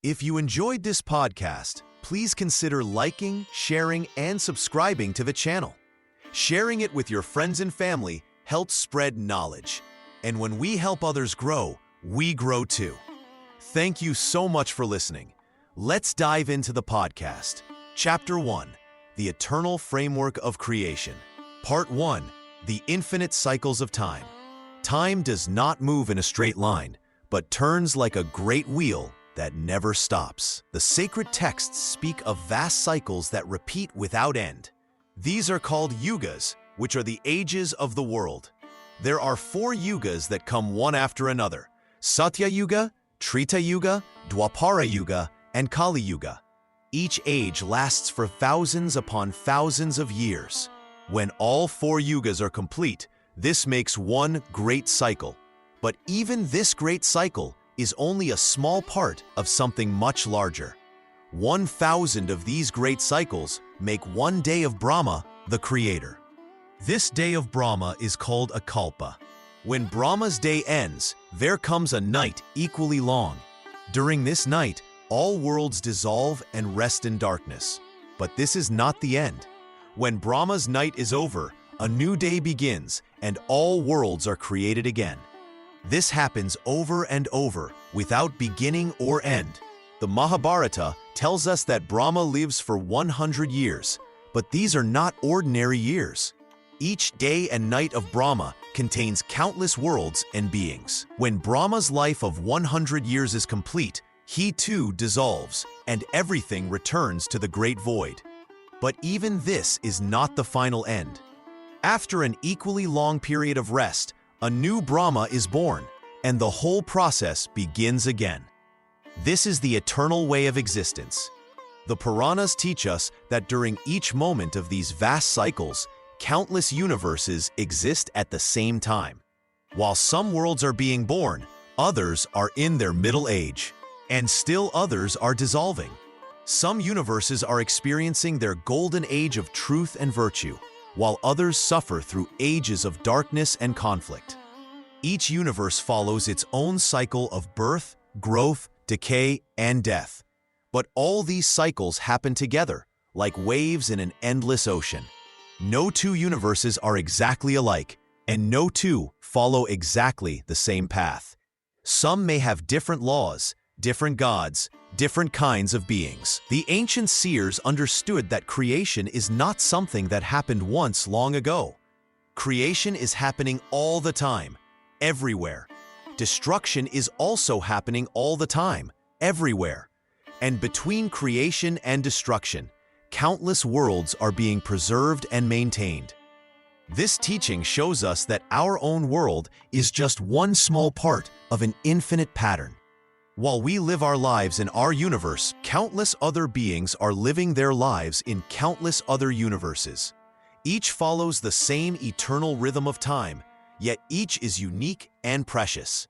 If you enjoyed this podcast, please consider liking, sharing, and subscribing to the channel. Sharing it with your friends and family helps spread knowledge. And when we help others grow, we grow too. Thank you so much for listening. Let's dive into the podcast. Chapter 1, The Eternal Framework of Creation. Part 1, The Infinite Cycles of Time. Time does not move in a straight line, but turns like a great wheel that never stops. The sacred texts speak of vast cycles that repeat without end. These are called yugas, which are the ages of the world. There are 4 yugas that come one after another: Satya Yuga, Treta Yuga, Dwapara Yuga, and Kali Yuga. Each age lasts for thousands upon thousands of years. When all 4 yugas are complete, this makes one great cycle. But even this great cycle is only a small part of something much larger. 1,000 of these great cycles make one day of Brahma, the creator. This day of Brahma is called a kalpa. When Brahma's day ends, there comes a night equally long. During this night, all worlds dissolve and rest in darkness. But this is not the end. When Brahma's night is over, a new day begins and all worlds are created again. This happens over and over, without beginning or end. The Mahabharata tells us that Brahma lives for 100 years, but these are not ordinary years. Each day and night of Brahma contains countless worlds and beings. When Brahma's life of 100 years is complete, he too dissolves, and everything returns to the great void. But even this is not the final end. After an equally long period of rest, a new Brahma is born, and the whole process begins again. This is the eternal way of existence. The Puranas teach us that during each moment of these vast cycles, countless universes exist at the same time. While some worlds are being born, others are in their middle age, and still others are dissolving. Some universes are experiencing their golden age of truth and virtue, while others suffer through ages of darkness and conflict. Each universe follows its own cycle of birth, growth, decay, and death. But all these cycles happen together, like waves in an endless ocean. No 2 universes are exactly alike, and no 2 follow exactly the same path. Some may have different laws, different gods, different kinds of beings. The ancient seers understood that creation is not something that happened once long ago. Creation is happening all the time, everywhere. Destruction is also happening all the time, everywhere. And between creation and destruction, countless worlds are being preserved and maintained. This teaching shows us that our own world is just one small part of an infinite pattern. While we live our lives in our universe, countless other beings are living their lives in countless other universes. Each follows the same eternal rhythm of time, yet each is unique and precious.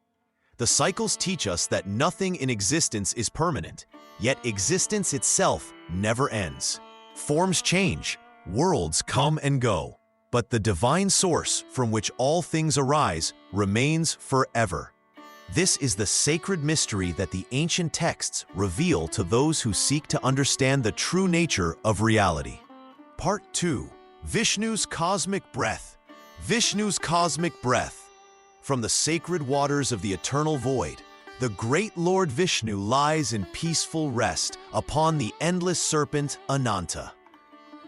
The cycles teach us that nothing in existence is permanent, yet existence itself never ends. Forms change, worlds come and go, but the divine source from which all things arise remains forever. This is the sacred mystery that the ancient texts reveal to those who seek to understand the true nature of reality. Part 2. Vishnu's Cosmic Breath. Vishnu's Cosmic Breath. From the sacred waters of the eternal void, the great Lord Vishnu lies in peaceful rest upon the endless serpent Ananta.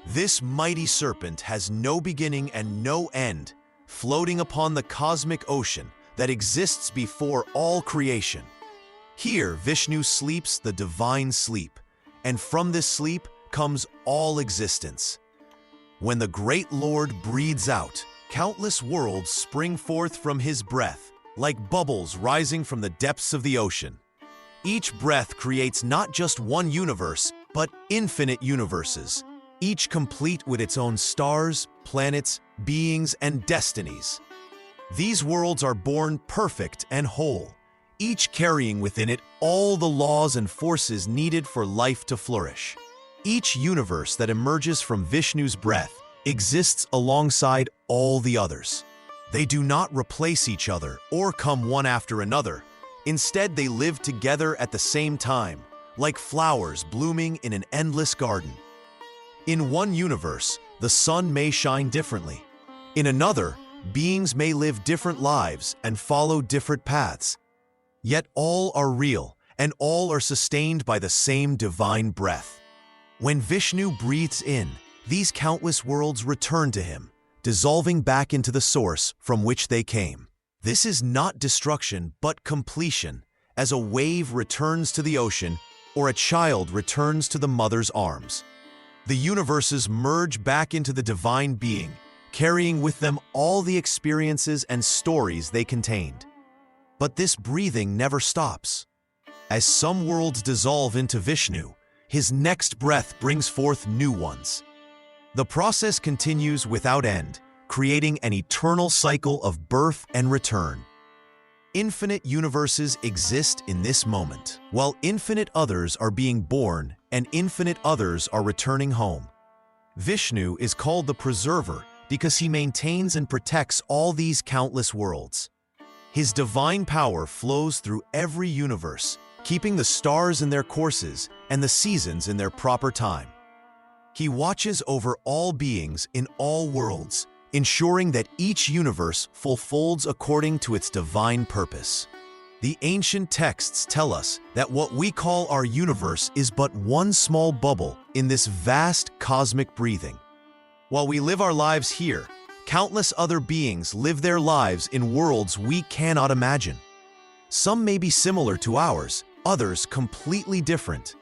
This mighty serpent has no beginning and no end, floating upon the cosmic ocean that exists before all creation. Here Vishnu sleeps the divine sleep, and from this sleep comes all existence. When the great Lord breathes out, countless worlds spring forth from his breath, like bubbles rising from the depths of the ocean. Each breath creates not just one universe, but infinite universes, each complete with its own stars, planets, beings, and destinies. These worlds are born perfect and whole, each carrying within it all the laws and forces needed for life to flourish. Each universe that emerges from Vishnu's breath exists alongside all the others. They do not replace each other or come one after another. Instead, they live together at the same time, like flowers blooming in an endless garden. In one universe, the sun may shine differently. In another, beings may live different lives and follow different paths. Yet all are real, and all are sustained by the same divine breath. When Vishnu breathes in, these countless worlds return to him, dissolving back into the source from which they came. This is not destruction, but completion, as a wave returns to the ocean or a child returns to the mother's arms. The universes merge back into the divine being, carrying with them all the experiences and stories they contained. But this breathing never stops. As some worlds dissolve into Vishnu, his next breath brings forth new ones. The process continues without end, creating an eternal cycle of birth and return. Infinite universes exist in this moment, while infinite others are being born and infinite others are returning home. Vishnu is called the preserver because he maintains and protects all these countless worlds. His divine power flows through every universe, keeping the stars in their courses and the seasons in their proper time. He watches over all beings in all worlds, ensuring that each universe fulfills according to its divine purpose. The ancient texts tell us that what we call our universe is but one small bubble in this vast cosmic breathing. While we live our lives here, countless other beings live their lives in worlds we cannot imagine. Some may be similar to ours, others completely different,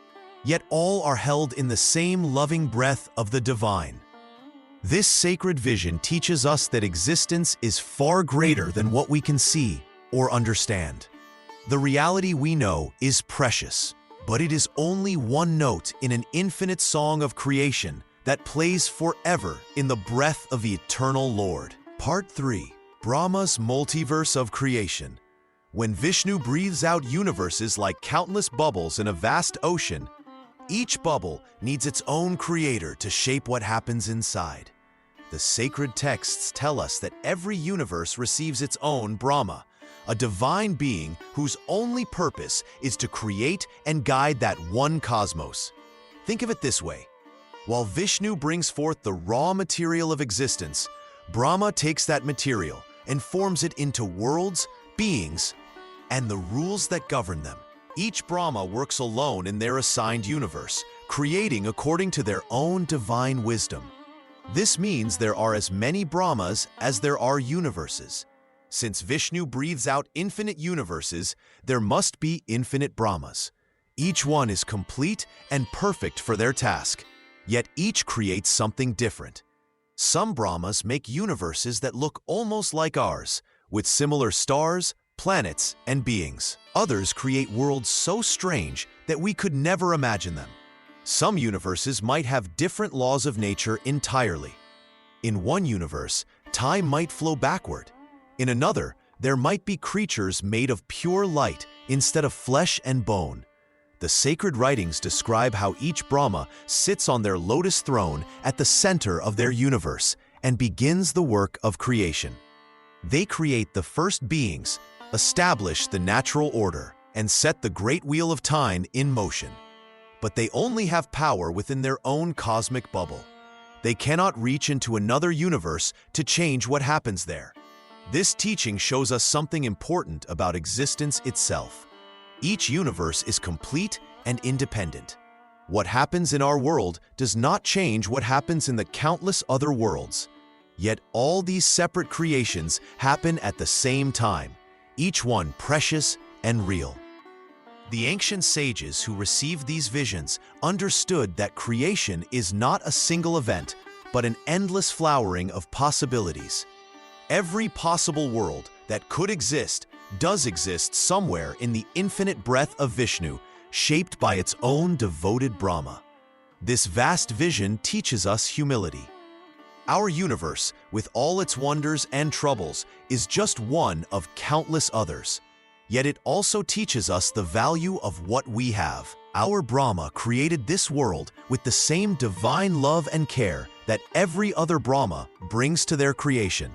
yet all are held in the same loving breath of the divine. This sacred vision teaches us that existence is far greater than what we can see or understand. The reality we know is precious, but it is only one note in an infinite song of creation that plays forever in the breath of the eternal Lord. Part 3. Brahma's Multiverse of Creation. When Vishnu breathes out universes like countless bubbles in a vast ocean, each bubble needs its own creator to shape what happens inside. The sacred texts tell us that every universe receives its own Brahma, a divine being whose only purpose is to create and guide that one cosmos. Think of it this way. While Vishnu brings forth the raw material of existence, Brahma takes that material and forms it into worlds, beings, and the rules that govern them. Each Brahma works alone in their assigned universe, creating according to their own divine wisdom. This means there are as many Brahmas as there are universes. Since Vishnu breathes out infinite universes, there must be infinite Brahmas. Each one is complete and perfect for their task, yet each creates something different. Some Brahmas make universes that look almost like ours, with similar stars, planets, and beings. Others create worlds so strange that we could never imagine them. Some universes might have different laws of nature entirely. In one universe, time might flow backward. In another, there might be creatures made of pure light instead of flesh and bone. The sacred writings describe how each Brahma sits on their lotus throne at the center of their universe and begins the work of creation. They create the first beings, establish the natural order, and set the great wheel of time in motion. But they only have power within their own cosmic bubble. They cannot reach into another universe to change what happens there. This teaching shows us something important about existence itself. Each universe is complete and independent. What happens in our world does not change what happens in the countless other worlds. Yet all these separate creations happen at the same time, each one precious and real. The ancient sages who received these visions understood that creation is not a single event, but an endless flowering of possibilities. Every possible world that could exist does exist somewhere in the infinite breath of Vishnu, shaped by its own devoted Brahma. This vast vision teaches us humility. Our universe, with all its wonders and troubles, is just one of countless others. Yet it also teaches us the value of what we have. Our Brahma created this world with the same divine love and care that every other Brahma brings to their creation.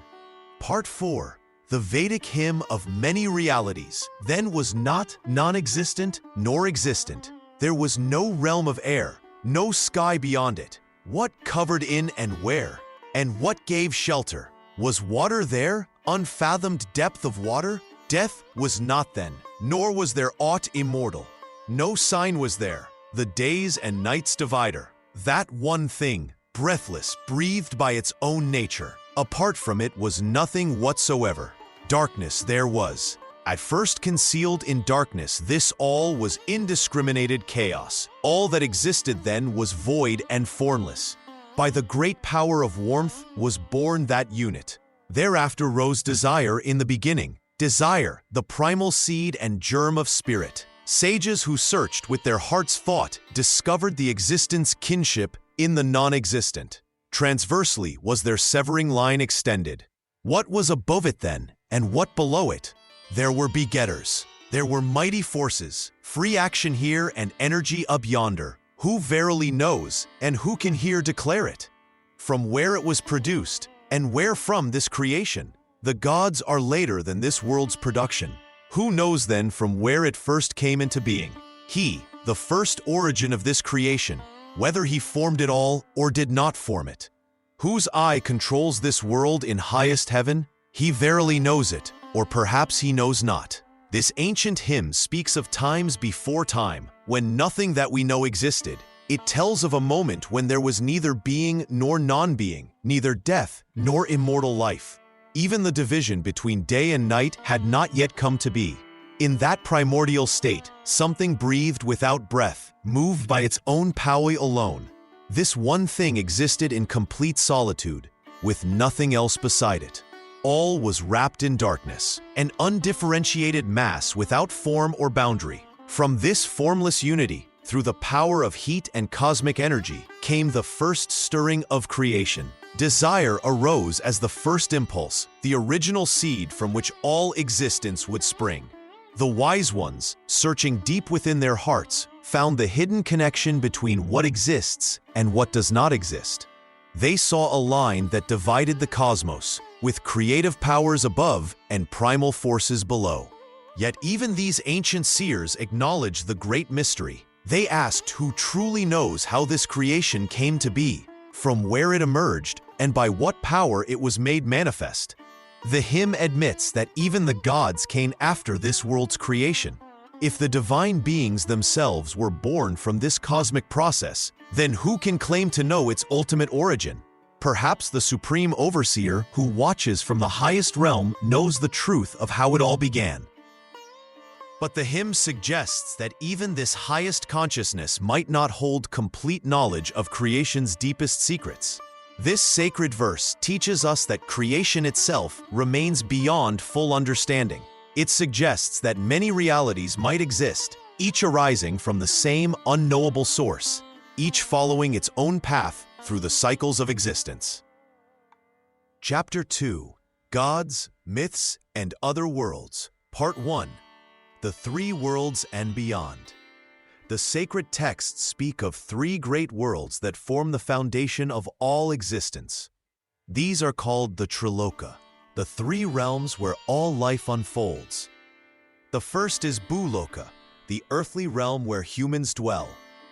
Part 4. The Vedic hymn of many realities. Then was not non-existent nor existent. There was no realm of air, no sky beyond it. What covered in and where? And what gave shelter? Was water there? Unfathomed depth of water? Death was not then, nor was there aught immortal. No sign was there, the days and nights divider. That one thing, breathless, breathed by its own nature. Apart from it was nothing whatsoever. Darkness there was. At first concealed in darkness, this all was indiscriminated chaos. All that existed then was void and formless. By the great power of warmth was born that unit. Thereafter rose desire in the beginning. Desire, the primal seed and germ of spirit. Sages who searched with their heart's thought discovered the existence kinship in the non-existent. Transversely was their severing line extended. What was above it then, and what below it? There were begetters. There were mighty forces, free action here and energy up yonder. Who verily knows, and who can here declare it? From where it was produced, and where from this creation? The gods are later than this world's production. Who knows then from where it first came into being? He, the first origin of this creation, whether he formed it all or did not form it. Whose eye controls this world in highest heaven? He verily knows it, or perhaps he knows not. This ancient hymn speaks of times before time, when nothing that we know existed. It tells of a moment when there was neither being nor non-being, neither death nor immortal life. Even the division between day and night had not yet come to be. In that primordial state, something breathed without breath, moved by its own power alone. This one thing existed in complete solitude, with nothing else beside it. All was wrapped in darkness, an undifferentiated mass without form or boundary. From this formless unity, through the power of heat and cosmic energy, came the first stirring of creation. Desire arose as the first impulse, the original seed from which all existence would spring. The wise ones, searching deep within their hearts, found the hidden connection between what exists and what does not exist. They saw a line that divided the cosmos, with creative powers above and primal forces below. Yet even these ancient seers acknowledged the great mystery. They asked who truly knows how this creation came to be, from where it emerged, and by what power it was made manifest. The hymn admits that even the gods came after this world's creation. If the divine beings themselves were born from this cosmic process, then who can claim to know its ultimate origin? Perhaps the supreme overseer who watches from the highest realm knows the truth of how it all began. But the hymn suggests that even this highest consciousness might not hold complete knowledge of creation's deepest secrets. This sacred verse teaches us that creation itself remains beyond full understanding. It suggests that many realities might exist, each arising from the same unknowable source, each following its own path through the cycles of existence. Chapter 2: Gods, Myths, and Other Worlds. Part 1: The Three Worlds and Beyond. The sacred texts speak of three great worlds that form the foundation of all existence. These are called the Triloka, the three realms where all life unfolds. The first is Bhuloka, the earthly realm where humans dwell.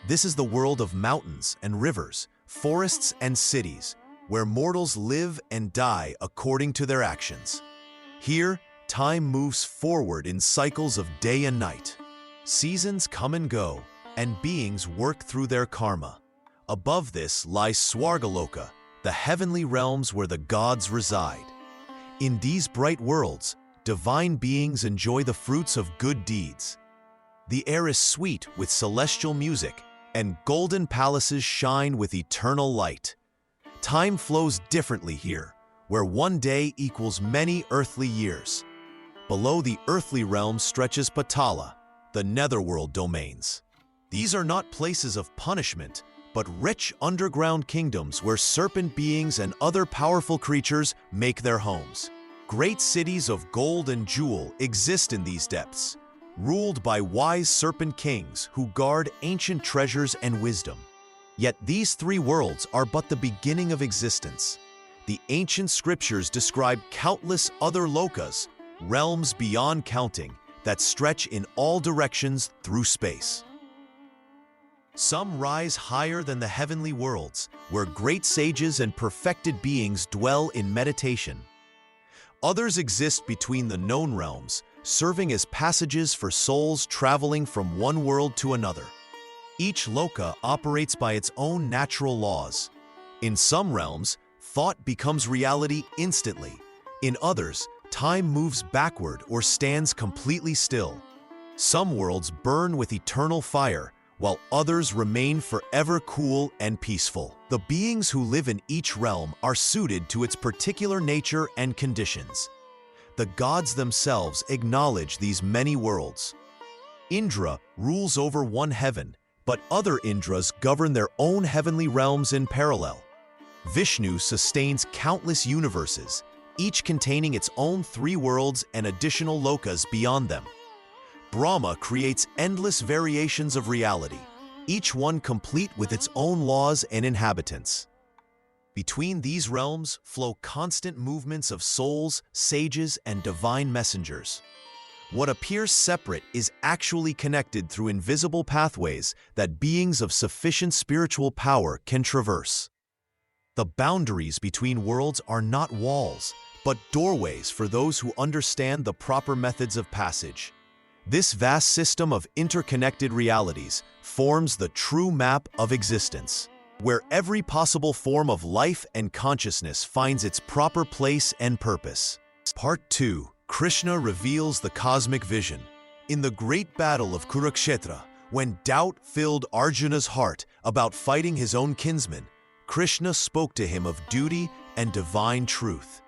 This is the world of mountains and rivers, forests and cities, where mortals live and die according to their actions. Here, time moves forward in cycles of day and night. Seasons come and go, and beings work through their karma. Above this lies Swargaloka, the heavenly realms where the gods reside. In these bright worlds, divine beings enjoy the fruits of good deeds. The air is sweet with celestial music, and golden palaces shine with eternal light. Time flows differently here, where one day equals many earthly years. Below the earthly realm stretches Patala, the netherworld domains. These are not places of punishment, but rich underground kingdoms where serpent beings and other powerful creatures make their homes. Great cities of gold and jewel exist in these depths, ruled by wise serpent kings who guard ancient treasures and wisdom. Yet these three worlds are but the beginning of existence. The ancient scriptures describe countless other lokas, realms beyond counting, that stretch in all directions through space. Some rise higher than the heavenly worlds, where great sages and perfected beings dwell in meditation. Others exist between the known realms, serving as passages for souls traveling from one world to another. Each loka operates by its own natural laws. In some realms, thought becomes reality instantly. In others, time moves backward or stands completely still. Some worlds burn with eternal fire, while others remain forever cool and peaceful. The beings who live in each realm are suited to its particular nature and conditions. The gods themselves acknowledge these many worlds. Indra rules over one heaven, but other Indras govern their own heavenly realms in parallel. Vishnu sustains countless universes, each containing its own 3 worlds and additional lokas beyond them. Brahma creates endless variations of reality, each one complete with its own laws and inhabitants. Between these realms flow constant movements of souls, sages, and divine messengers. What appears separate is actually connected through invisible pathways that beings of sufficient spiritual power can traverse. The boundaries between worlds are not walls, but doorways for those who understand the proper methods of passage. This vast system of interconnected realities forms the true map of existence, where every possible form of life and consciousness finds its proper place and purpose. Part 2. Krishna reveals the cosmic vision. In the great battle of Kurukshetra, when doubt filled Arjuna's heart about fighting his own kinsmen, Krishna spoke to him of duty and divine truth.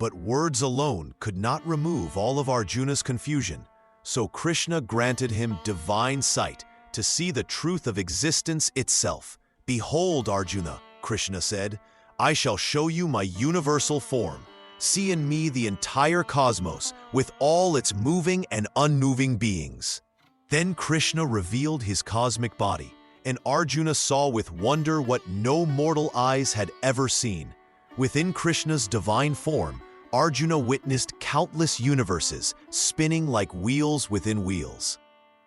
But words alone could not remove all of Arjuna's confusion, so Krishna granted him divine sight to see the truth of existence itself. "Behold, Arjuna," Krishna said, "I shall show you my universal form. See in me the entire cosmos with all its moving and unmoving beings." Then Krishna revealed his cosmic body, and Arjuna saw with wonder what no mortal eyes had ever seen. Within Krishna's divine form, Arjuna witnessed countless universes spinning like wheels within wheels.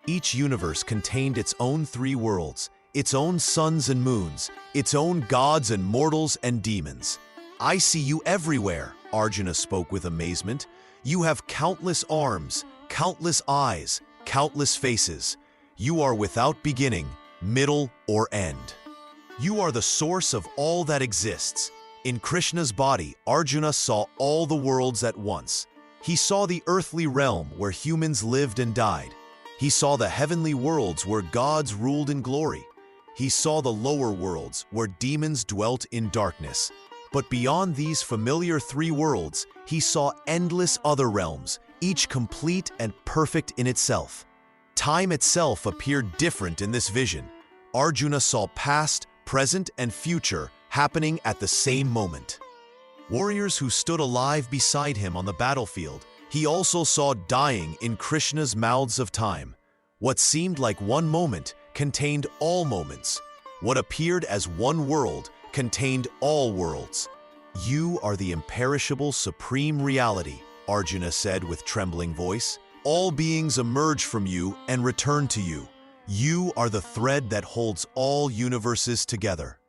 Each universe contained its own 3 worlds, its own suns and moons, its own gods and mortals and demons. "I see you everywhere," Arjuna spoke with amazement. "You have countless arms, countless eyes, countless faces. You are without beginning, middle, or end. You are the source of all that exists." In Krishna's body, Arjuna saw all the worlds at once. He saw the earthly realm where humans lived and died. He saw the heavenly worlds where gods ruled in glory. He saw the lower worlds where demons dwelt in darkness. But beyond these familiar 3 worlds, he saw endless other realms, each complete and perfect in itself. Time itself appeared different in this vision. Arjuna saw past, present, and future happening at the same moment. Warriors who stood alive beside him on the battlefield, he also saw dying in Krishna's mouths of time. What seemed like one moment contained all moments. What appeared as one world contained all worlds. "You are the imperishable supreme reality," Arjuna said with trembling voice. "All beings emerge from you and return to you. You are the thread that holds all universes together."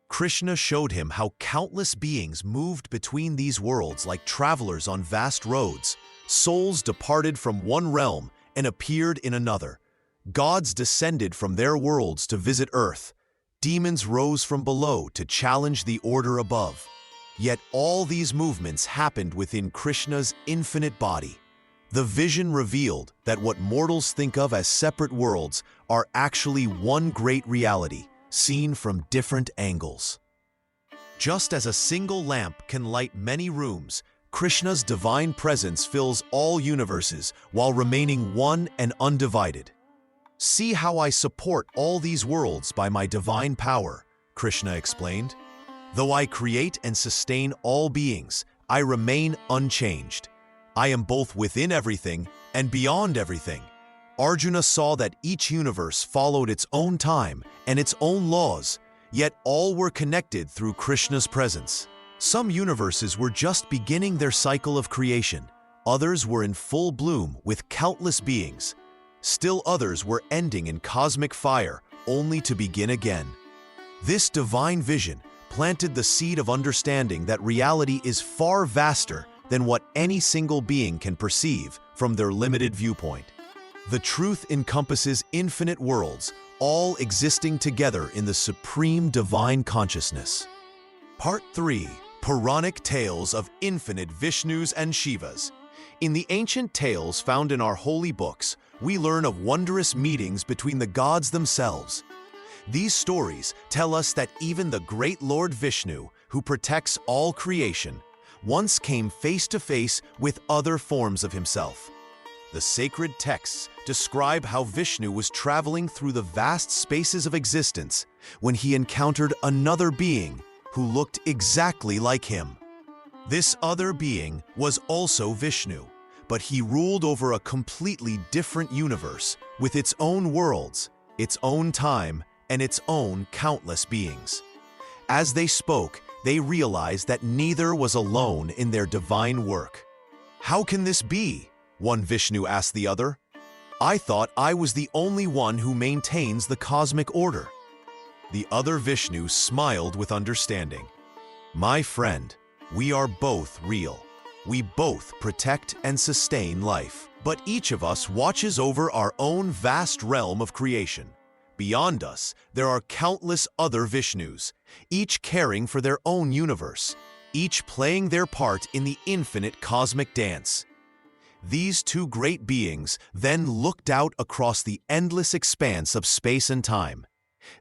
Krishna showed him how countless beings moved between these worlds like travelers on vast roads. Souls departed from one realm and appeared in another. Gods descended from their worlds to visit Earth. Demons rose from below to challenge the order above. Yet all these movements happened within Krishna's infinite body. The vision revealed that what mortals think of as separate worlds are actually one great reality, seen from different angles. Just as a single lamp can light many rooms, Krishna's divine presence fills all universes while remaining one and undivided. "See how I support all these worlds by my divine power," Krishna explained. "Though I create and sustain all beings, I remain unchanged. I am both within everything and beyond everything." Arjuna saw that each universe followed its own time and its own laws, yet all were connected through Krishna's presence. Some universes were just beginning their cycle of creation. Others were in full bloom with countless beings. Still others were ending in cosmic fire only to begin again. This divine vision planted the seed of understanding that reality is far vaster than what any single being can perceive from their limited viewpoint. The truth encompasses infinite worlds, all existing together in the supreme divine consciousness. Part 3. Puranic Tales of Infinite Vishnus and Shivas. In the ancient tales found in our holy books, we learn of wondrous meetings between the gods themselves. These stories tell us that even the great Lord Vishnu, who protects all creation, once came face to face with other forms of himself. The sacred texts describe how Vishnu was traveling through the vast spaces of existence when he encountered another being who looked exactly like him. This other being was also Vishnu, but he ruled over a completely different universe with its own worlds, its own time, and its own countless beings. As they spoke, they realized that neither was alone in their divine work. "How can this be?" one Vishnu asked the other. "I thought I was the only one who maintains the cosmic order." The other Vishnu smiled with understanding. "My friend, we are both real. We both protect and sustain life, but each of us watches over our own vast realm of creation. Beyond us, there are countless other Vishnus, each caring for their own universe, each playing their part in the infinite cosmic dance." These two great beings then looked out across the endless expanse of space and time.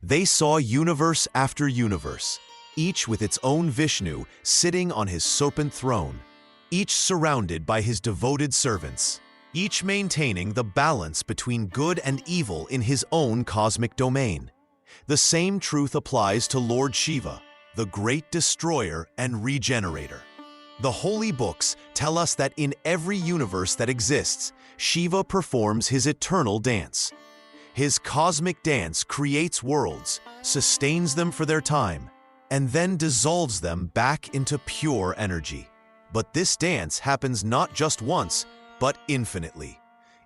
They saw universe after universe, each with its own Vishnu sitting on his serpent throne, each surrounded by his devoted servants, each maintaining the balance between good and evil in his own cosmic domain. The same truth applies to Lord Shiva, the great destroyer and regenerator. The holy books tell us that in every universe that exists, Shiva performs his eternal dance. His cosmic dance creates worlds, sustains them for their time, and then dissolves them back into pure energy. But this dance happens not just once, but infinitely.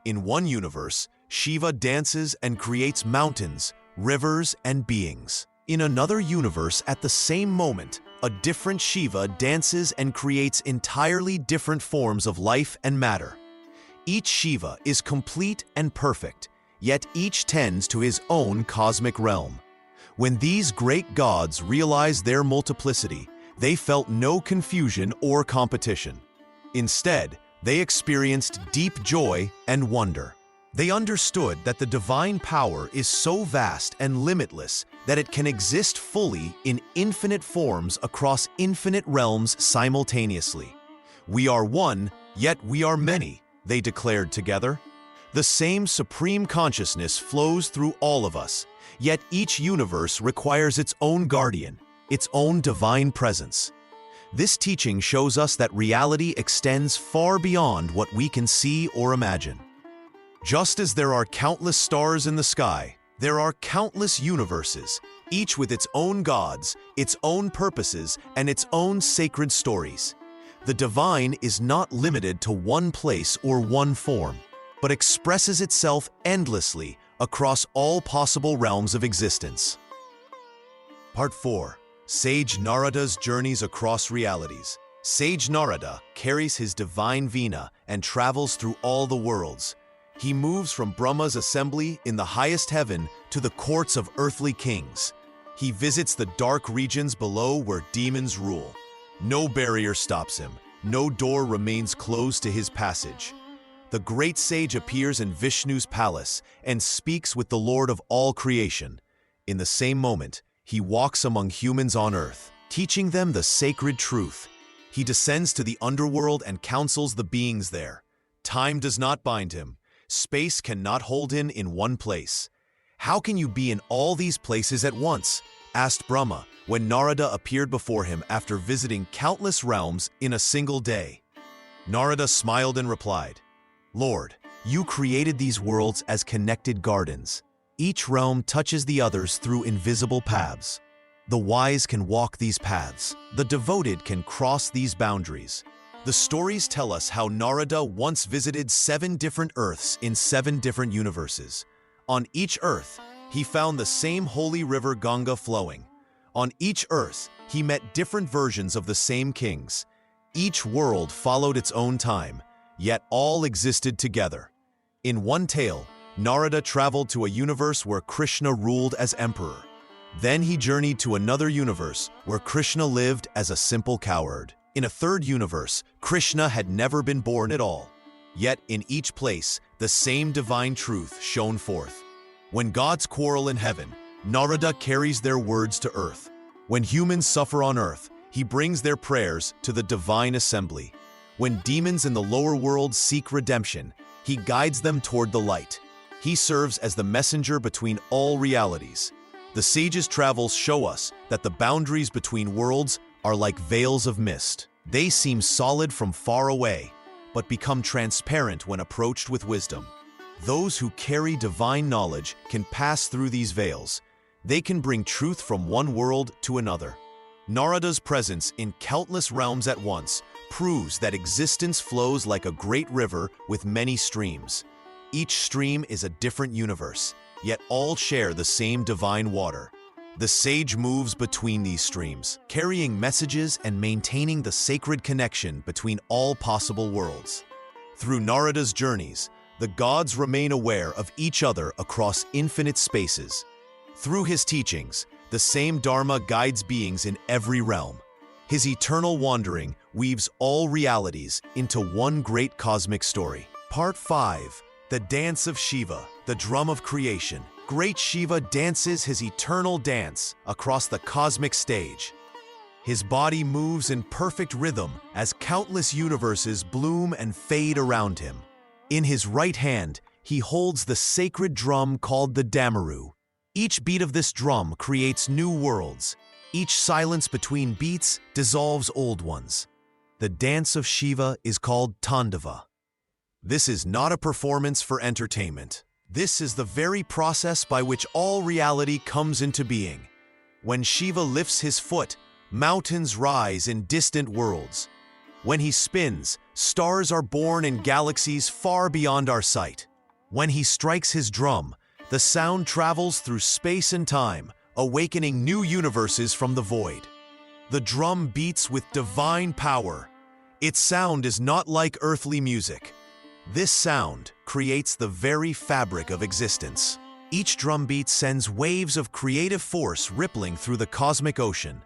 In one universe, Shiva dances and creates mountains, rivers, and beings. In another universe, at the same moment, a different Shiva dances and creates entirely different forms of life and matter. Each Shiva is complete and perfect, yet each tends to his own cosmic realm. When these great gods realized their multiplicity, they felt no confusion or competition. Instead, they experienced deep joy and wonder. They understood that the divine power is so vast and limitless that it can exist fully in infinite forms across infinite realms simultaneously. "We are one, yet we are many," they declared together. The same supreme consciousness flows through all of us, yet each universe requires its own guardian, its own divine presence. This teaching shows us that reality extends far beyond what we can see or imagine. Just as there are countless stars in the sky, there are countless universes, each with its own gods, its own purposes, and its own sacred stories. The divine is not limited to one place or one form, but expresses itself endlessly across all possible realms of existence. Part 4. Sage Narada's Journeys Across Realities. Sage Narada carries his divine Veena and travels through all the worlds. He moves from Brahma's assembly in the highest heaven to the courts of earthly kings. He visits the dark regions below where demons rule. No barrier stops him. No door remains closed to his passage. The great sage appears in Vishnu's palace and speaks with the Lord of all creation. In the same moment, he walks among humans on earth, teaching them the sacred truth. He descends to the underworld and counsels the beings there. Time does not bind him. Space cannot hold him in one place. "How can you be in all these places at once?" asked Brahma when Narada appeared before him after visiting countless realms in a single day. Narada smiled and replied, "Lord, you created these worlds as connected gardens. Each realm touches the others through invisible paths. The wise can walk these paths. The devoted can cross these boundaries." The stories tell us how Narada once visited 7 different Earths in 7 different universes. On each Earth, he found the same holy river Ganga flowing. On each earth, he met different versions of the same kings. Each world followed its own time, yet all existed together. In one tale, Narada traveled to a universe where Krishna ruled as emperor. Then he journeyed to another universe where Krishna lived as a simple cowherd. In a third universe, Krishna had never been born at all. Yet in each place, the same divine truth shone forth. When gods quarrel in heaven, Narada carries their words to earth. When humans suffer on earth, he brings their prayers to the divine assembly. When demons in the lower world seek redemption, he guides them toward the light. He serves as the messenger between all realities. The sages' travels show us that the boundaries between worlds are like veils of mist. They seem solid from far away, but become transparent when approached with wisdom. Those who carry divine knowledge can pass through these veils. They can bring truth from one world to another. Narada's presence in countless realms at once proves that existence flows like a great river with many streams. Each stream is a different universe, yet all share the same divine water. The sage moves between these streams, carrying messages and maintaining the sacred connection between all possible worlds. Through Narada's journeys, the gods remain aware of each other across infinite spaces. Through his teachings, the same Dharma guides beings in every realm. His eternal wandering weaves all realities into one great cosmic story. Part 5. The Dance of Shiva, the Drum of Creation. Great Shiva dances his eternal dance across the cosmic stage. His body moves in perfect rhythm as countless universes bloom and fade around him. In his right hand, he holds the sacred drum called the Damaru. Each beat of this drum creates new worlds. Each silence between beats dissolves old ones. The dance of Shiva is called Tandava. This is not a performance for entertainment. This is the very process by which all reality comes into being. When Shiva lifts his foot, mountains rise in distant worlds. When he spins, stars are born in galaxies far beyond our sight. When he strikes his drum, the sound travels through space and time, awakening new universes from the void. The drum beats with divine power. Its sound is not like earthly music. This sound creates the very fabric of existence. Each drumbeat sends waves of creative force rippling through the cosmic ocean.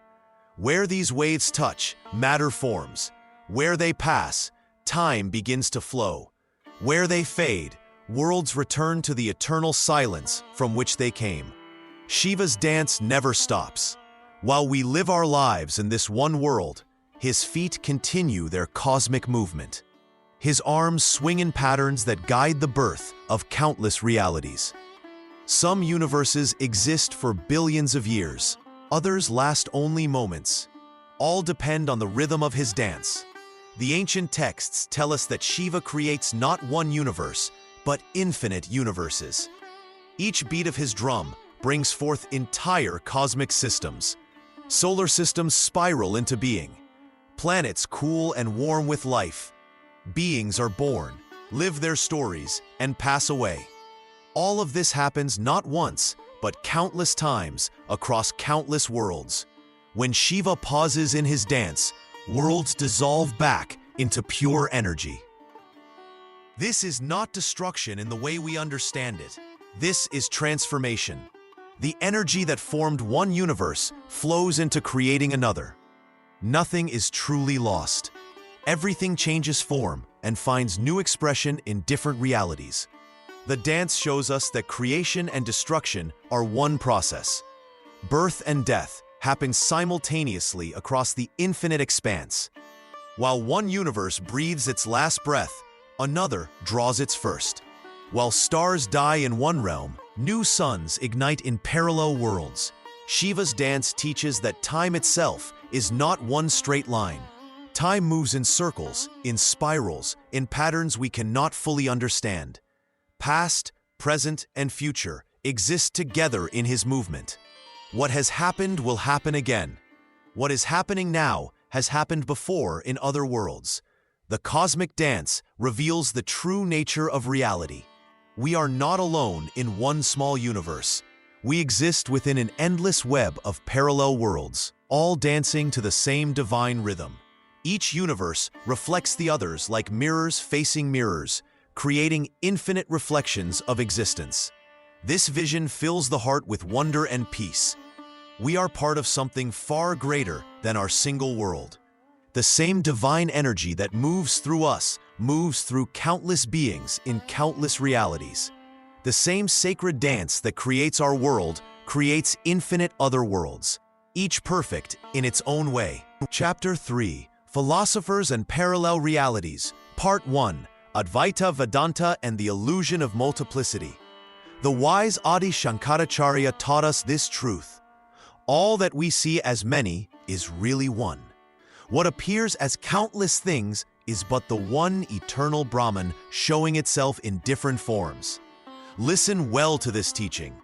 Where these waves touch, matter forms. Where they pass, time begins to flow. Where they fade, worlds return to the eternal silence from which they came. Shiva's dance never stops. While we live our lives in this one world, his feet continue their cosmic movement. His arms swing in patterns that guide the birth of countless realities. Some universes exist for billions of years. Others last only moments. All depend on the rhythm of his dance. The ancient texts tell us that Shiva creates not one universe, but infinite universes. Each beat of his drum brings forth entire cosmic systems. Solar systems spiral into being. Planets cool and warm with life. Beings are born, live their stories, and pass away. All of this happens not once, but countless times across countless worlds. When Shiva pauses in his dance, worlds dissolve back into pure energy. This is not destruction in the way we understand it. This is transformation. The energy that formed one universe flows into creating another. Nothing is truly lost. Everything changes form and finds new expression in different realities. The dance shows us that creation and destruction are one process. Birth and death happen simultaneously across the infinite expanse. While one universe breathes its last breath, another draws its first. While stars die in one realm, new suns ignite in parallel worlds. Shiva's dance teaches that time itself is not one straight line. Time moves in circles, in spirals, in patterns we cannot fully understand. Past, present, and future exist together in his movement. What has happened will happen again. What is happening now has happened before in other worlds. The cosmic dance reveals the true nature of reality. We are not alone in one small universe. We exist within an endless web of parallel worlds, all dancing to the same divine rhythm. Each universe reflects the others like mirrors facing mirrors, creating infinite reflections of existence. This vision fills the heart with wonder and peace. We are part of something far greater than our single world. The same divine energy that moves through us moves through countless beings in countless realities. The same sacred dance that creates our world creates infinite other worlds, each perfect in its own way. Chapter 3: Philosophers and Parallel Realities. Part 1: Advaita, Vedanta, and the Illusion of Multiplicity. The wise Adi Shankaracharya taught us this truth. All that we see as many is really one. What appears as countless things is but the one eternal Brahman showing itself in different forms. Listen well to this teaching.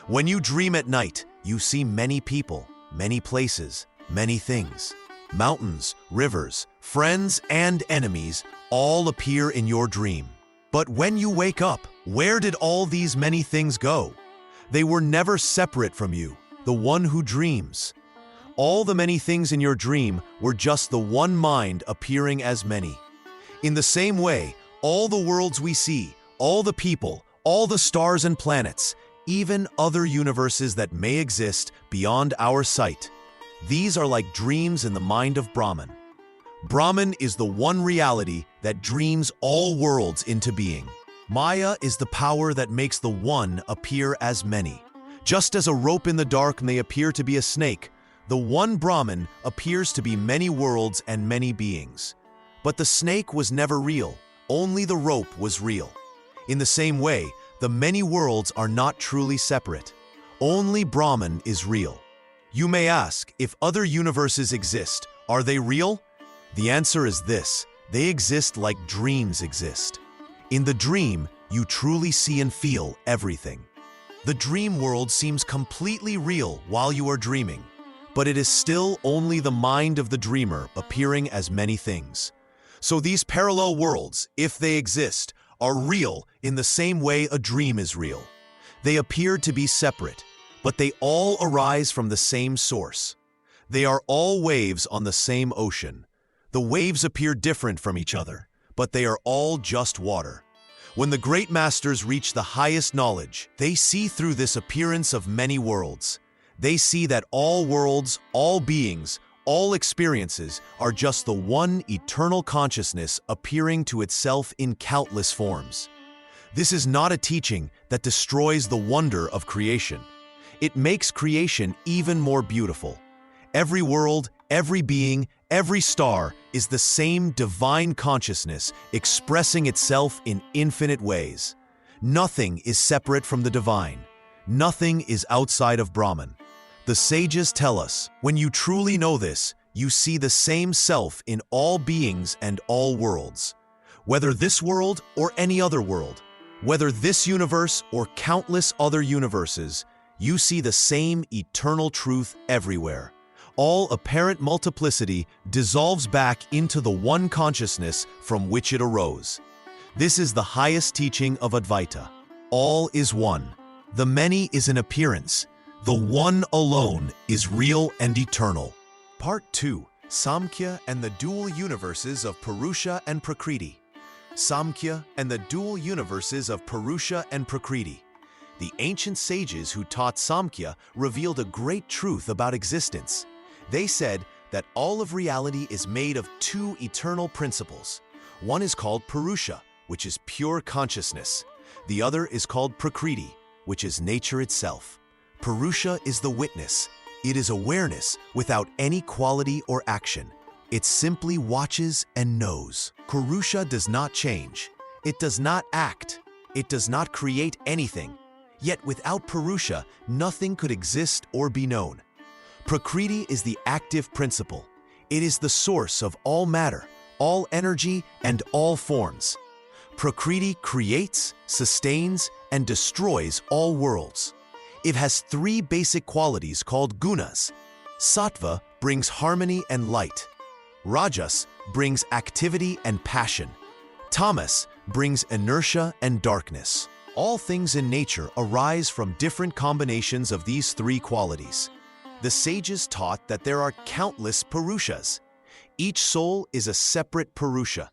When you dream at night, you see many people, many places, many things. Mountains, rivers, friends, and enemies all appear in your dream. But when you wake up, where did all these many things go? They were never separate from you, the one who dreams. All the many things in your dream were just the one mind appearing as many. In the same way, all the worlds we see, all the people, all the stars and planets, even other universes that may exist beyond our sight, these are like dreams in the mind of Brahman. Brahman is the one reality that dreams all worlds into being. Maya is the power that makes the one appear as many. Just as a rope in the dark may appear to be a snake, the one Brahman appears to be many worlds and many beings. But the snake was never real, only the rope was real. In the same way, the many worlds are not truly separate. Only Brahman is real. You may ask, if other universes exist, are they real? The answer is this: they exist like dreams exist. In the dream, you truly see and feel everything. The dream world seems completely real while you are dreaming, but it is still only the mind of the dreamer appearing as many things. So these parallel worlds, if they exist, are real in the same way a dream is real. They appear to be separate, but they all arise from the same source. They are all waves on the same ocean. The waves appear different from each other, but they are all just water. When the great masters reach the highest knowledge, they see through this appearance of many worlds. They see that all worlds, all beings, all experiences are just the one eternal consciousness appearing to itself in countless forms. This is not a teaching that destroys the wonder of creation. It makes creation even more beautiful. Every world, every being, every star is the same divine consciousness expressing itself in infinite ways. Nothing is separate from the divine. Nothing is outside of Brahman. The sages tell us, when you truly know this, you see the same self in all beings and all worlds. Whether this world or any other world, whether this universe or countless other universes, you see the same eternal truth everywhere. All apparent multiplicity dissolves back into the one consciousness from which it arose. This is the highest teaching of Advaita. All is one. The many is an appearance. The one alone is real and eternal. Part 2: Samkhya and the Dual Universes of Purusha and Prakriti. Samkhya and the Dual Universes of Purusha and Prakriti. The ancient sages who taught Samkhya revealed a great truth about existence. They said that all of reality is made of two eternal principles. One is called Purusha, which is pure consciousness. The other is called Prakriti, which is nature itself. Purusha is the witness. It is awareness without any quality or action. It simply watches and knows. Purusha does not change. It does not act. It does not create anything. Yet without Purusha, nothing could exist or be known. Prakriti is the active principle. It is the source of all matter, all energy, and all forms. Prakriti creates, sustains, and destroys all worlds. It has three basic qualities called gunas. Sattva brings harmony and light. Rajas brings activity and passion. Tamas brings inertia and darkness. All things in nature arise from different combinations of these three qualities. The sages taught that there are countless Purushas. Each soul is a separate Purusha.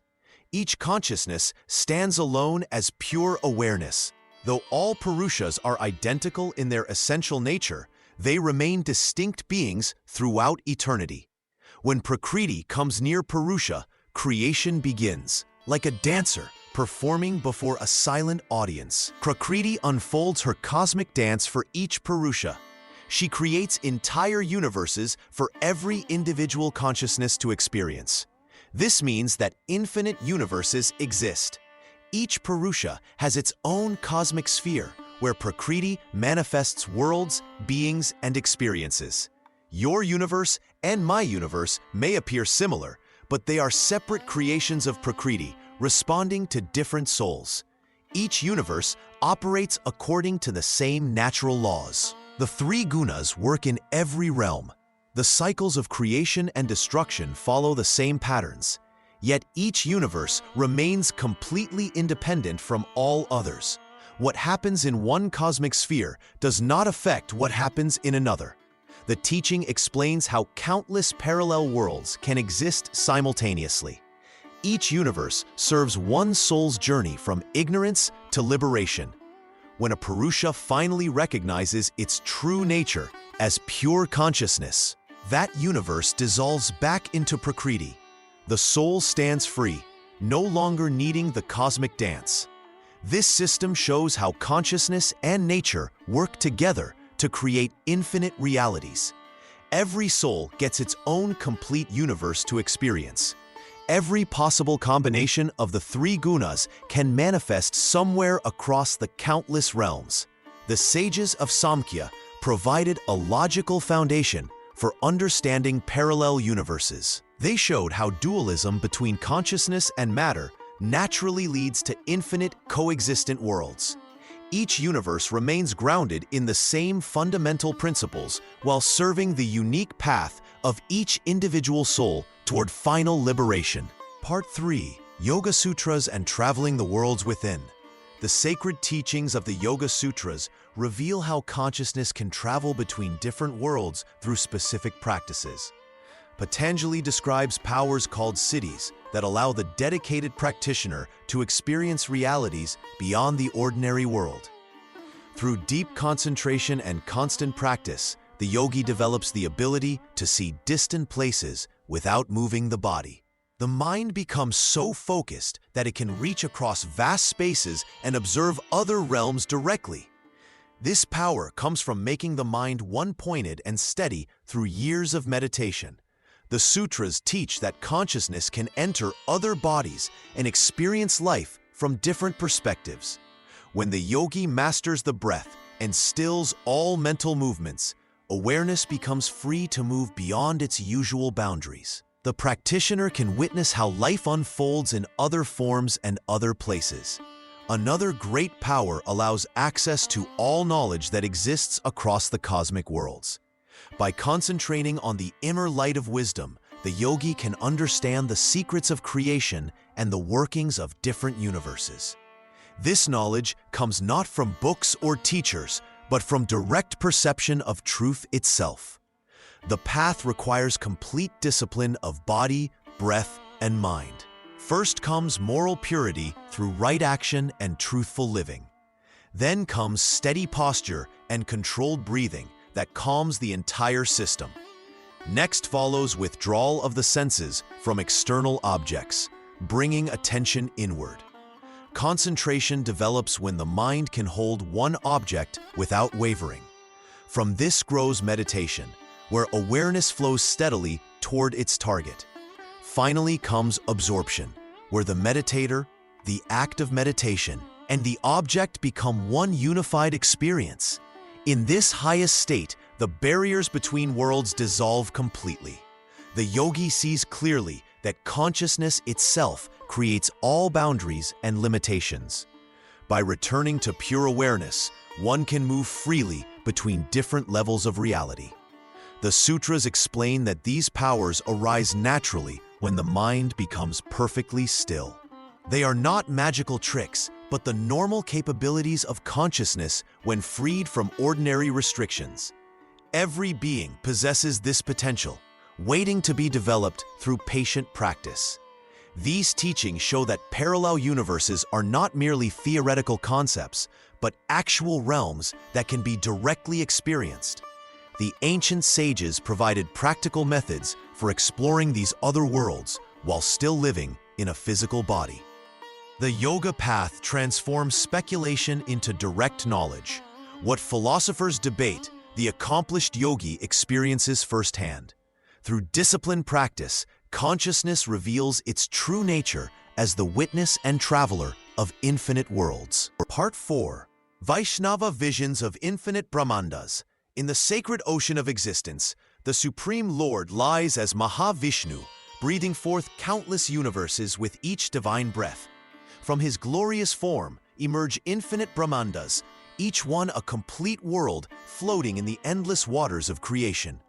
Each consciousness stands alone as pure awareness. Though all Purushas are identical in their essential nature, they remain distinct beings throughout eternity. When Prakriti comes near Purusha, creation begins, like a dancer performing before a silent audience. Prakriti unfolds her cosmic dance for each Purusha. She creates entire universes for every individual consciousness to experience. This means that infinite universes exist. Each Purusha has its own cosmic sphere, where Prakriti manifests worlds, beings, and experiences. Your universe and my universe may appear similar, but they are separate creations of Prakriti, responding to different souls. Each universe operates according to the same natural laws. The three gunas work in every realm. The cycles of creation and destruction follow the same patterns. Yet each universe remains completely independent from all others. What happens in one cosmic sphere does not affect what happens in another. The teaching explains how countless parallel worlds can exist simultaneously. Each universe serves one soul's journey from ignorance to liberation. When a Purusha finally recognizes its true nature as pure consciousness, that universe dissolves back into Prakriti. The soul stands free, no longer needing the cosmic dance. This system shows how consciousness and nature work together to create infinite realities. Every soul gets its own complete universe to experience. Every possible combination of the three gunas can manifest somewhere across the countless realms. The sages of Samkhya provided a logical foundation for understanding parallel universes. They showed how dualism between consciousness and matter naturally leads to infinite coexistent worlds. Each universe remains grounded in the same fundamental principles while serving the unique path of each individual soul toward final liberation. Part 3. Yoga Sutras and Traveling the Worlds Within. The sacred teachings of the Yoga Sutras reveal how consciousness can travel between different worlds through specific practices. Patanjali describes powers called siddhis that allow the dedicated practitioner to experience realities beyond the ordinary world. Through deep concentration and constant practice, the yogi develops the ability to see distant places without moving the body. The mind becomes so focused that it can reach across vast spaces and observe other realms directly. This power comes from making the mind one-pointed and steady through years of meditation. The sutras teach that consciousness can enter other bodies and experience life from different perspectives. When the yogi masters the breath and stills all mental movements, awareness becomes free to move beyond its usual boundaries. The practitioner can witness how life unfolds in other forms and other places. Another great power allows access to all knowledge that exists across the cosmic worlds. By concentrating on the inner light of wisdom, the yogi can understand the secrets of creation and the workings of different universes. This knowledge comes not from books or teachers, but from direct perception of truth itself. The path requires complete discipline of body, breath, and mind. First comes moral purity through right action and truthful living. Then comes steady posture and controlled breathing that calms the entire system. Next follows withdrawal of the senses from external objects, bringing attention inward. Concentration develops when the mind can hold one object without wavering. From this grows meditation, where awareness flows steadily toward its target. Finally comes absorption, where the meditator, the act of meditation, and the object become one unified experience. In this highest state, the barriers between worlds dissolve completely. The yogi sees clearly that consciousness itself creates all boundaries and limitations. By returning to pure awareness, one can move freely between different levels of reality. The sutras explain that these powers arise naturally when the mind becomes perfectly still. They are not magical tricks, but the normal capabilities of consciousness when freed from ordinary restrictions. Every being possesses this potential, waiting to be developed through patient practice. These teachings show that parallel universes are not merely theoretical concepts, but actual realms that can be directly experienced. The ancient sages provided practical methods for exploring these other worlds while still living in a physical body. The yoga path transforms speculation into direct knowledge. What philosophers debate, the accomplished yogi experiences firsthand. Through disciplined practice, consciousness reveals its true nature as the witness and traveler of infinite worlds. Part 4. Vaishnava Visions of Infinite Brahmandas. In the sacred ocean of existence, the Supreme Lord lies as Mahavishnu, breathing forth countless universes with each divine breath. From his glorious form emerge infinite Brahmandas, each one a complete world floating in the endless waters of creation.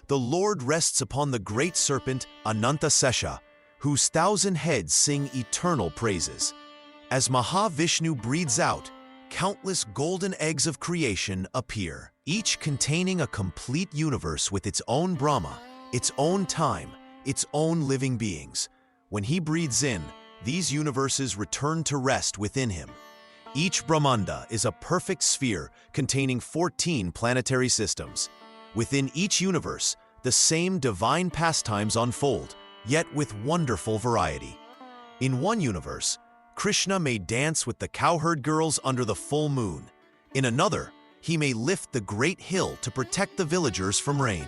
The Lord rests upon the great serpent Anantasesha, whose 1,000 heads sing eternal praises. As Mahavishnu breathes out, countless golden eggs of creation appear, each containing a complete universe with its own Brahma, its own time, its own living beings. When he breathes in, these universes return to rest within him. Each Brahmanda is a perfect sphere containing 14 planetary systems. Within each universe, the same divine pastimes unfold, yet with wonderful variety. In one universe, Krishna may dance with the cowherd girls under the full moon. In another, he may lift the great hill to protect the villagers from rain.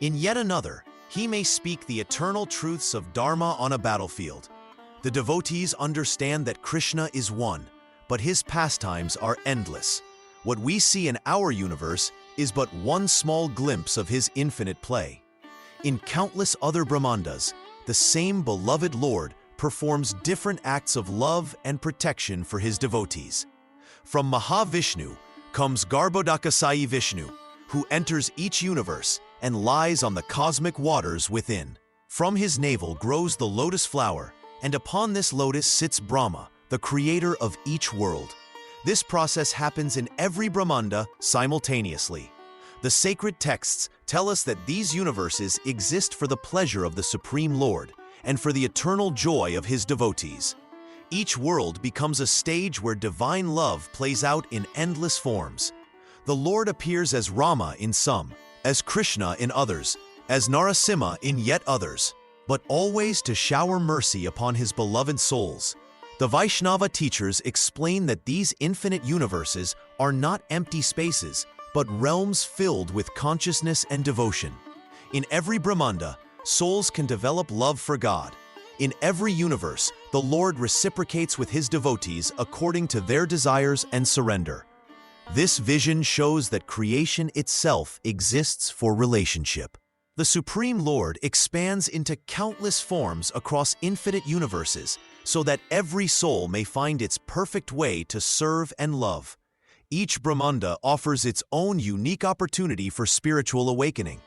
In yet another, he may speak the eternal truths of Dharma on a battlefield. The devotees understand that Krishna is one, but his pastimes are endless. What we see in our universe is but one small glimpse of his infinite play. In countless other Brahmandas, the same beloved Lord performs different acts of love and protection for his devotees. From Mahavishnu comes Garbhodakashayi Vishnu, who enters each universe and lies on the cosmic waters within. From his navel grows the lotus flower, and upon this lotus sits Brahma, the creator of each world. This process happens in every Brahmanda simultaneously. The sacred texts tell us that these universes exist for the pleasure of the Supreme Lord and for the eternal joy of his devotees. Each world becomes a stage where divine love plays out in endless forms. The Lord appears as Rama in some, as Krishna in others, as Narasimha in yet others, but always to shower mercy upon his beloved souls. The Vaishnava teachers explain that these infinite universes are not empty spaces, but realms filled with consciousness and devotion. In every Brahmanda, souls can develop love for God. In every universe, the Lord reciprocates with his devotees according to their desires and surrender. This vision shows that creation itself exists for relationship. The Supreme Lord expands into countless forms across infinite universes so that every soul may find its perfect way to serve and love. Each Brahmanda offers its own unique opportunity for spiritual awakening.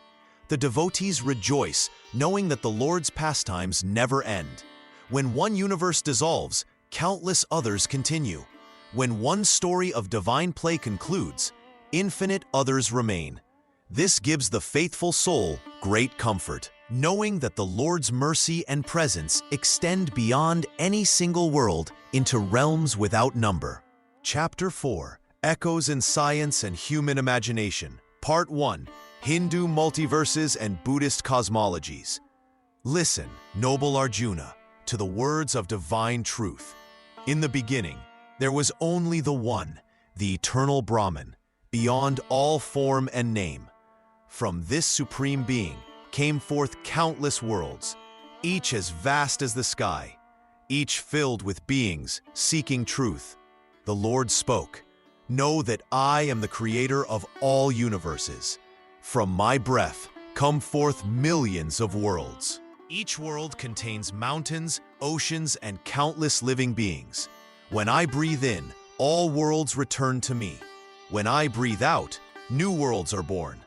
The devotees rejoice, knowing that the Lord's pastimes never end. When one universe dissolves, countless others continue. When one story of divine play concludes, infinite others remain. This gives the faithful soul great comfort, knowing that the Lord's mercy and presence extend beyond any single world into realms without number. Chapter 4. Echoes in Science and Human Imagination. Part 1. Hindu Multiverses and Buddhist Cosmologies. Listen, noble Arjuna, to the words of divine truth. In the beginning, there was only the One, the eternal Brahman, beyond all form and name. From this supreme being came forth countless worlds, each as vast as the sky, each filled with beings seeking truth. The Lord spoke, "Know that I am the creator of all universes. From my breath come forth millions of worlds. Each world contains mountains, oceans, and countless living beings. When I breathe in, all worlds return to me. When I breathe out, new worlds are born.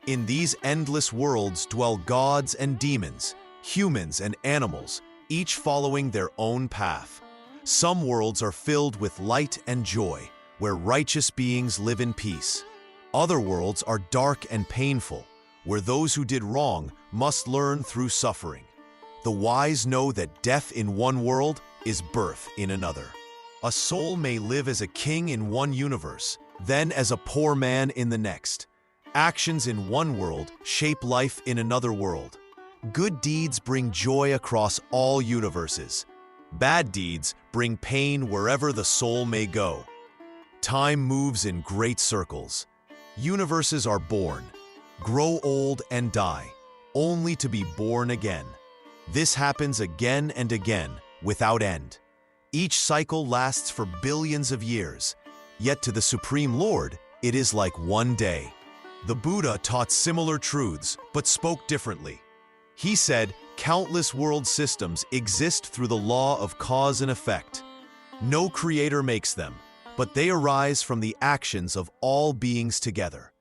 In these endless worlds dwell gods and demons, humans and animals, each following their own path. Some worlds are filled with light and joy, where righteous beings live in peace. Other worlds are dark and painful, where those who did wrong must learn through suffering. The wise know that death in one world is birth in another. A soul may live as a king in one universe, then as a poor man in the next. Actions in one world shape life in another world. Good deeds bring joy across all universes. Bad deeds bring pain wherever the soul may go. Time moves in great circles. Universes are born, grow old and die, only to be born again. This happens again and again, without end. Each cycle lasts for billions of years, yet to the Supreme Lord, it is like one day. The Buddha taught similar truths, but spoke differently. He said, countless world systems exist through the law of cause and effect. No creator makes them, but they arise from the actions of all beings together.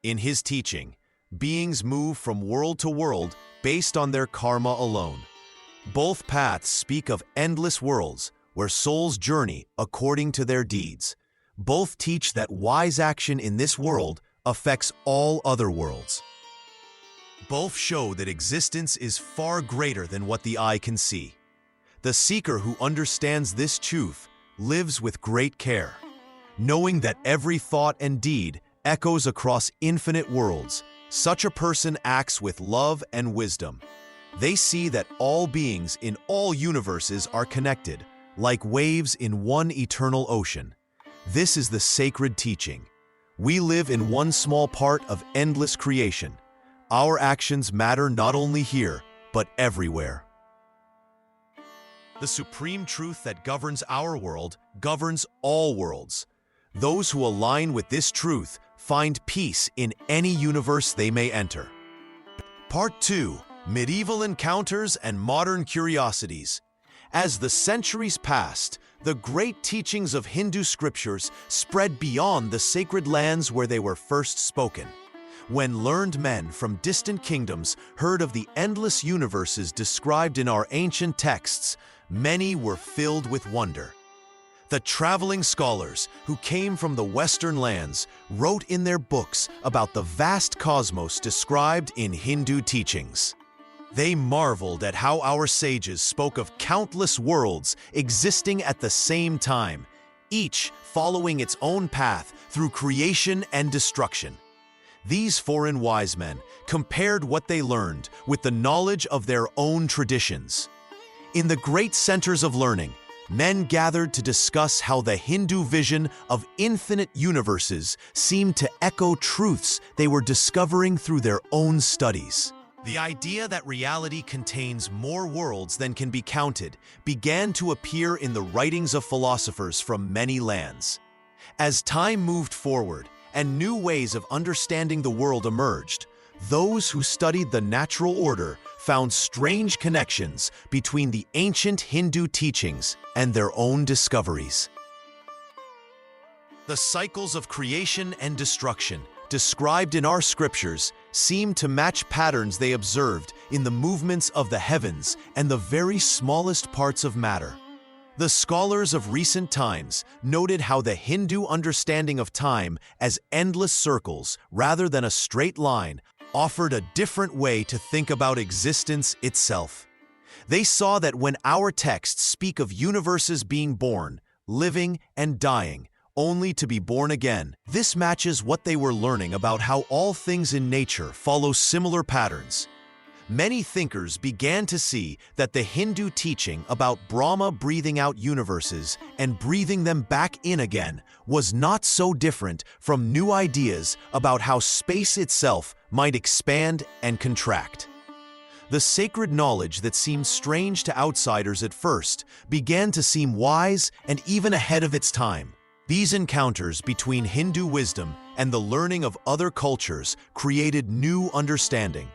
In his teaching, beings move from world to world based on their karma alone. Both paths speak of endless worlds where souls journey according to their deeds. Both teach that wise action in this world affects all other worlds. Both show that existence is far greater than what the eye can see. The seeker who understands this truth lives with great care, knowing that every thought and deed echoes across infinite worlds. Such a person acts with love and wisdom. They see that all beings in all universes are connected, like waves in one eternal ocean. This is the sacred teaching. We live in one small part of endless creation. Our actions matter not only here, but everywhere. The supreme truth that governs our world governs all worlds. Those who align with this truth find peace in any universe they may enter. Part 2. Medieval Encounters and Modern Curiosities. As the centuries passed, the great teachings of Hindu scriptures spread beyond the sacred lands where they were first spoken. When learned men from distant kingdoms heard of the endless universes described in our ancient texts, many were filled with wonder. The traveling scholars who came from the Western lands wrote in their books about the vast cosmos described in Hindu teachings. They marveled at how our sages spoke of countless worlds existing at the same time, each following its own path through creation and destruction. These foreign wise men compared what they learned with the knowledge of their own traditions. In the great centers of learning, men gathered to discuss how the Hindu vision of infinite universes seemed to echo truths they were discovering through their own studies. The idea that reality contains more worlds than can be counted began to appear in the writings of philosophers from many lands. As time moved forward and new ways of understanding the world emerged, those who studied the natural order found strange connections between the ancient Hindu teachings and their own discoveries. The cycles of creation and destruction described in our scriptures seem to match patterns they observed in the movements of the heavens and the very smallest parts of matter. The scholars of recent times noted how the Hindu understanding of time as endless circles rather than a straight line offered a different way to think about existence itself. They saw that when our texts speak of universes being born, living, and dying, only to be born again, this matches what they were learning about how all things in nature follow similar patterns. Many thinkers began to see that the Hindu teaching about Brahma breathing out universes and breathing them back in again was not so different from new ideas about how space itself might expand and contract. The sacred knowledge that seemed strange to outsiders at first began to seem wise and even ahead of its time. These encounters between Hindu wisdom and the learning of other cultures created new understanding.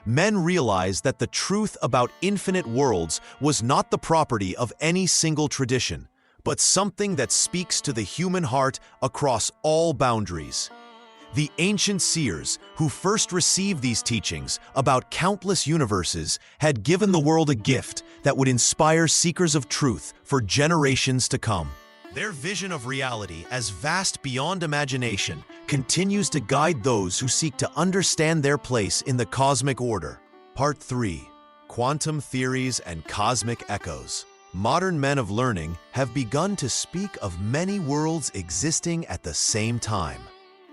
Men realized that the truth about infinite worlds was not the property of any single tradition, but something that speaks to the human heart across all boundaries. The ancient seers, who first received these teachings about countless universes, had given the world a gift that would inspire seekers of truth for generations to come. Their vision of reality as vast beyond imagination continues to guide those who seek to understand their place in the cosmic order. Part 3. Quantum Theories and Cosmic Echoes. Modern men of learning have begun to speak of many worlds existing at the same time.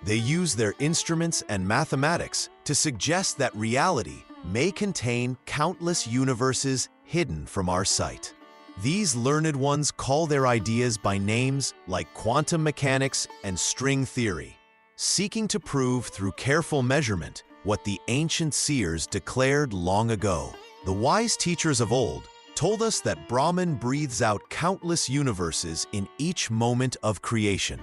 They use their instruments and mathematics to suggest that reality may contain countless universes hidden from our sight. These learned ones call their ideas by names like quantum mechanics and string theory, seeking to prove through careful measurement what the ancient seers declared long ago. The wise teachers of old told us that Brahman breathes out countless universes in each moment of creation.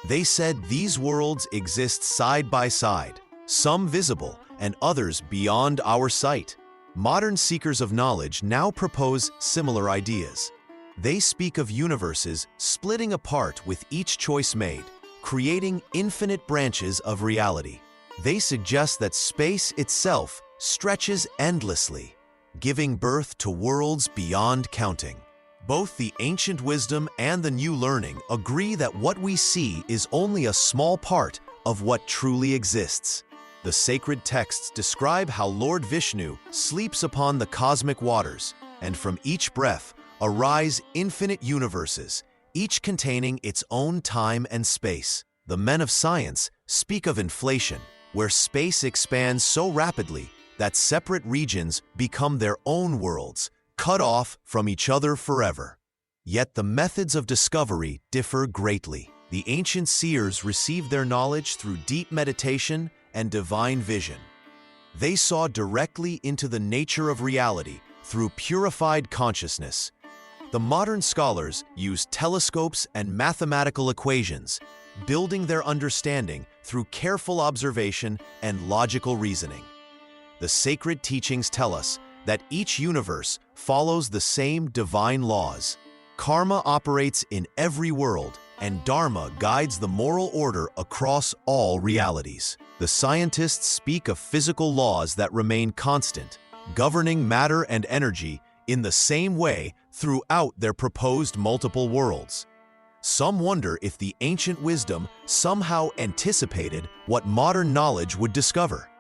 They said these worlds exist side by side, some visible and others beyond our sight. Modern seekers of knowledge now propose similar ideas. They speak of universes splitting apart with each choice made, creating infinite branches of reality. They suggest that space itself stretches endlessly, giving birth to worlds beyond counting. Both the ancient wisdom and the new learning agree that what we see is only a small part of what truly exists. The sacred texts describe how Lord Vishnu sleeps upon the cosmic waters, and from each breath arise infinite universes, each containing its own time and space. The men of science speak of inflation, where space expands so rapidly that separate regions become their own worlds, cut off from each other forever. Yet the methods of discovery differ greatly. The ancient seers received their knowledge through deep meditation and divine vision. They saw directly into the nature of reality through purified consciousness. The modern scholars use telescopes and mathematical equations, building their understanding through careful observation and logical reasoning. The sacred teachings tell us that each universe follows the same divine laws. Karma operates in every world, and Dharma guides the moral order across all realities. The scientists speak of physical laws that remain constant, governing matter and energy in the same way throughout their proposed multiple worlds. Some wonder if the ancient wisdom somehow anticipated what modern knowledge would discover.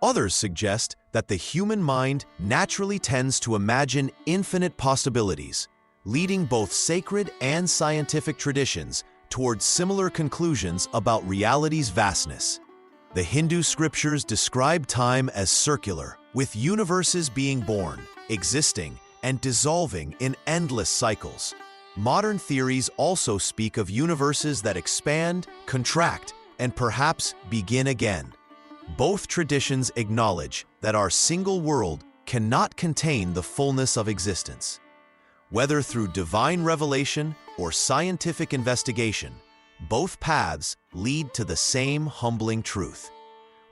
Others suggest that the human mind naturally tends to imagine infinite possibilities, leading both sacred and scientific traditions towards similar conclusions about reality's vastness. The Hindu scriptures describe time as circular, with universes being born, existing, and dissolving in endless cycles. Modern theories also speak of universes that expand, contract, and perhaps begin again. Both traditions acknowledge that our single world cannot contain the fullness of existence. Whether through divine revelation or scientific investigation, both paths lead to the same humbling truth.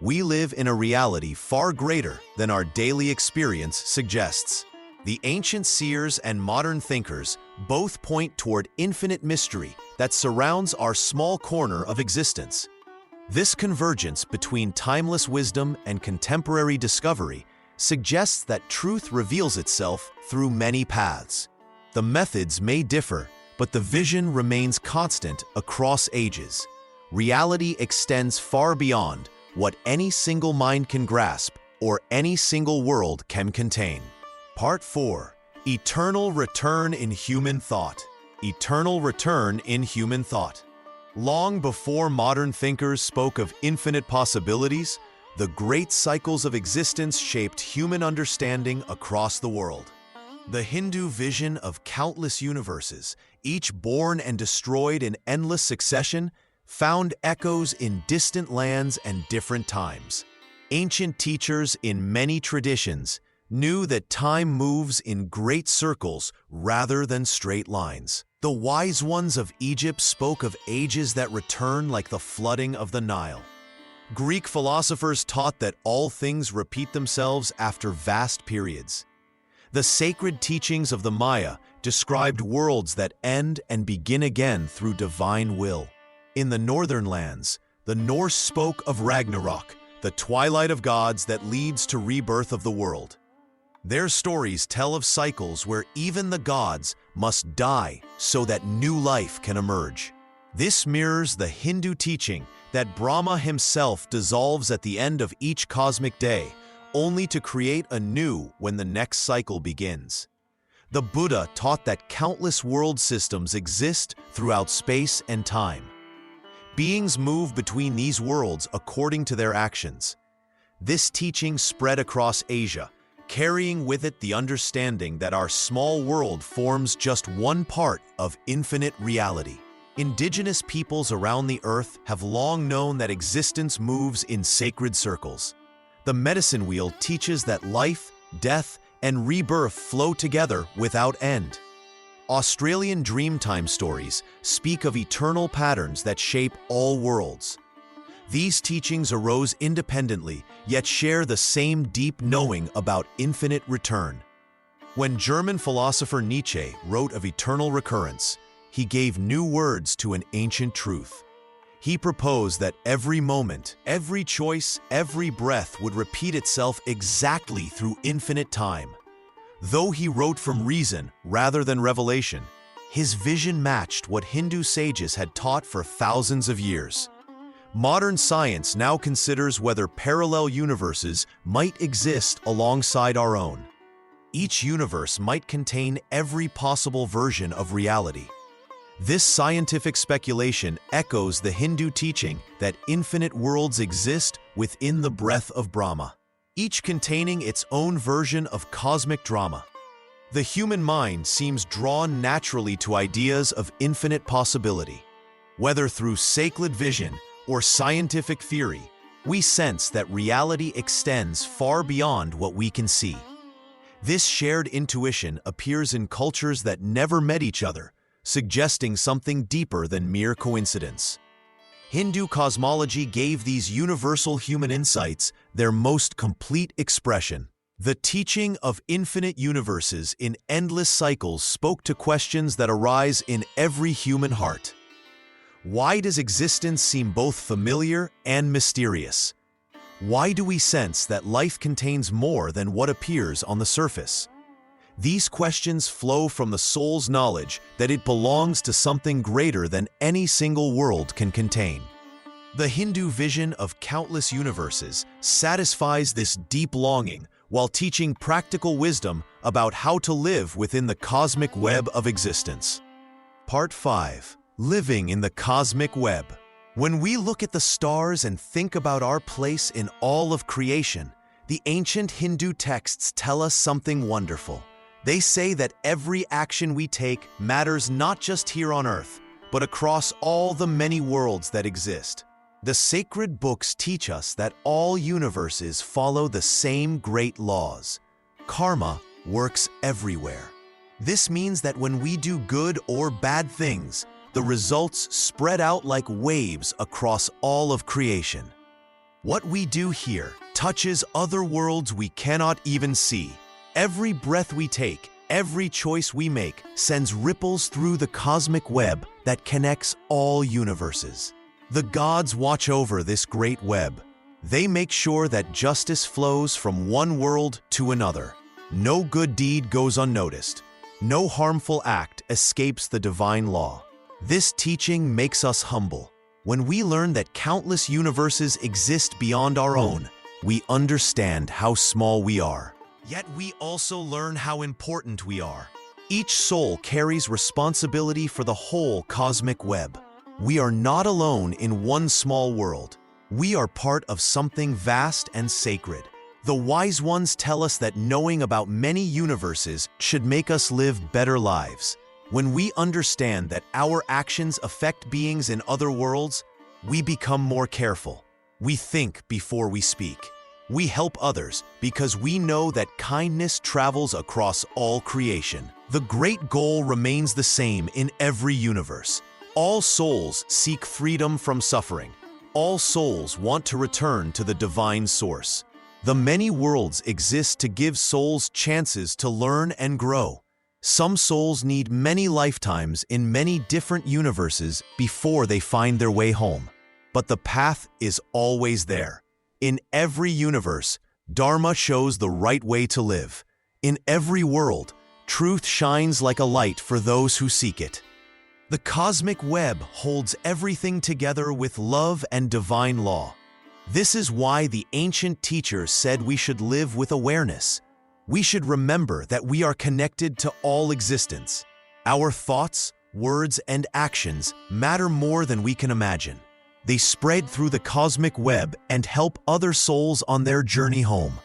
We live in a reality far greater than our daily experience suggests. The ancient seers and modern thinkers both point toward infinite mystery that surrounds our small corner of existence. This convergence between timeless wisdom and contemporary discovery suggests that truth reveals itself through many paths. The methods may differ, but the vision remains constant across ages. Reality extends far beyond what any single mind can grasp or any single world can contain. Part 4. Eternal Return in Human Thought. Eternal return in human thought. Long before modern thinkers spoke of infinite possibilities, the great cycles of existence shaped human understanding across the world. The Hindu vision of countless universes, each born and destroyed in endless succession, found echoes in distant lands and different times. Ancient teachers in many traditions knew that time moves in great circles rather than straight lines. The wise ones of Egypt spoke of ages that return like the flooding of the Nile. Greek philosophers taught that all things repeat themselves after vast periods. The sacred teachings of the Maya described worlds that end and begin again through divine will. In the northern lands, the Norse spoke of Ragnarok, the twilight of gods that leads to rebirth of the world. Their stories tell of cycles where even the gods must die so that new life can emerge. This mirrors the Hindu teaching that Brahma himself dissolves at the end of each cosmic day, only to create anew when the next cycle begins. The Buddha taught that countless world systems exist throughout space and time. Beings move between these worlds according to their actions. This teaching spread across Asia, carrying with it the understanding that our small world forms just one part of infinite reality. Indigenous peoples around the earth have long known that existence moves in sacred circles. The medicine wheel teaches that life, death, and rebirth flow together without end. Australian Dreamtime stories speak of eternal patterns that shape all worlds. These teachings arose independently, yet share the same deep knowing about infinite return. When German philosopher Nietzsche wrote of eternal recurrence, he gave new words to an ancient truth. He proposed that every moment, every choice, every breath would repeat itself exactly through infinite time. Though he wrote from reason rather than revelation, his vision matched what Hindu sages had taught for thousands of years. Modern science now considers whether parallel universes might exist alongside our own. Each universe might contain every possible version of reality. This scientific speculation echoes the Hindu teaching that infinite worlds exist within the breath of Brahma, each containing its own version of cosmic drama. The human mind seems drawn naturally to ideas of infinite possibility. Whether through sacred vision or scientific theory, we sense that reality extends far beyond what we can see. This shared intuition appears in cultures that never met each other, suggesting something deeper than mere coincidence. Hindu cosmology gave these universal human insights their most complete expression. The teaching of infinite universes in endless cycles spoke to questions that arise in every human heart. Why does existence seem both familiar and mysterious? Why do we sense that life contains more than what appears on the surface? These questions flow from the soul's knowledge that it belongs to something greater than any single world can contain. The Hindu vision of countless universes satisfies this deep longing while teaching practical wisdom about how to live within the cosmic web of existence. Part 5. Living in the Cosmic Web. When we look at the stars and think about our place in all of creation, the ancient Hindu texts tell us something wonderful. They say that every action we take matters not just here on Earth, but across all the many worlds that exist. The sacred books teach us that all universes follow the same great laws. Karma works everywhere. This means that when we do good or bad things, the results spread out like waves across all of creation. What we do here touches other worlds we cannot even see. Every breath we take, every choice we make, sends ripples through the cosmic web that connects all universes. The gods watch over this great web. They make sure that justice flows from one world to another. No good deed goes unnoticed. No harmful act escapes the divine law. This teaching makes us humble. When we learn that countless universes exist beyond our own, we understand how small we are. Yet we also learn how important we are. Each soul carries responsibility for the whole cosmic web. We are not alone in one small world. We are part of something vast and sacred. The wise ones tell us that knowing about many universes should make us live better lives. When we understand that our actions affect beings in other worlds, we become more careful. We think before we speak. We help others because we know that kindness travels across all creation. The great goal remains the same in every universe. All souls seek freedom from suffering. All souls want to return to the divine source. The many worlds exist to give souls chances to learn and grow. Some souls need many lifetimes in many different universes before they find their way home. but the path is always there. In every universe, Dharma shows the right way to live. In every world, truth shines like a light for those who seek it. The cosmic web holds everything together with love and divine law. This is why the ancient teachers said we should live with awareness. We should remember that we are connected to all existence. Our thoughts, words, and actions matter more than we can imagine. They spread through the cosmic web and help other souls on their journey home.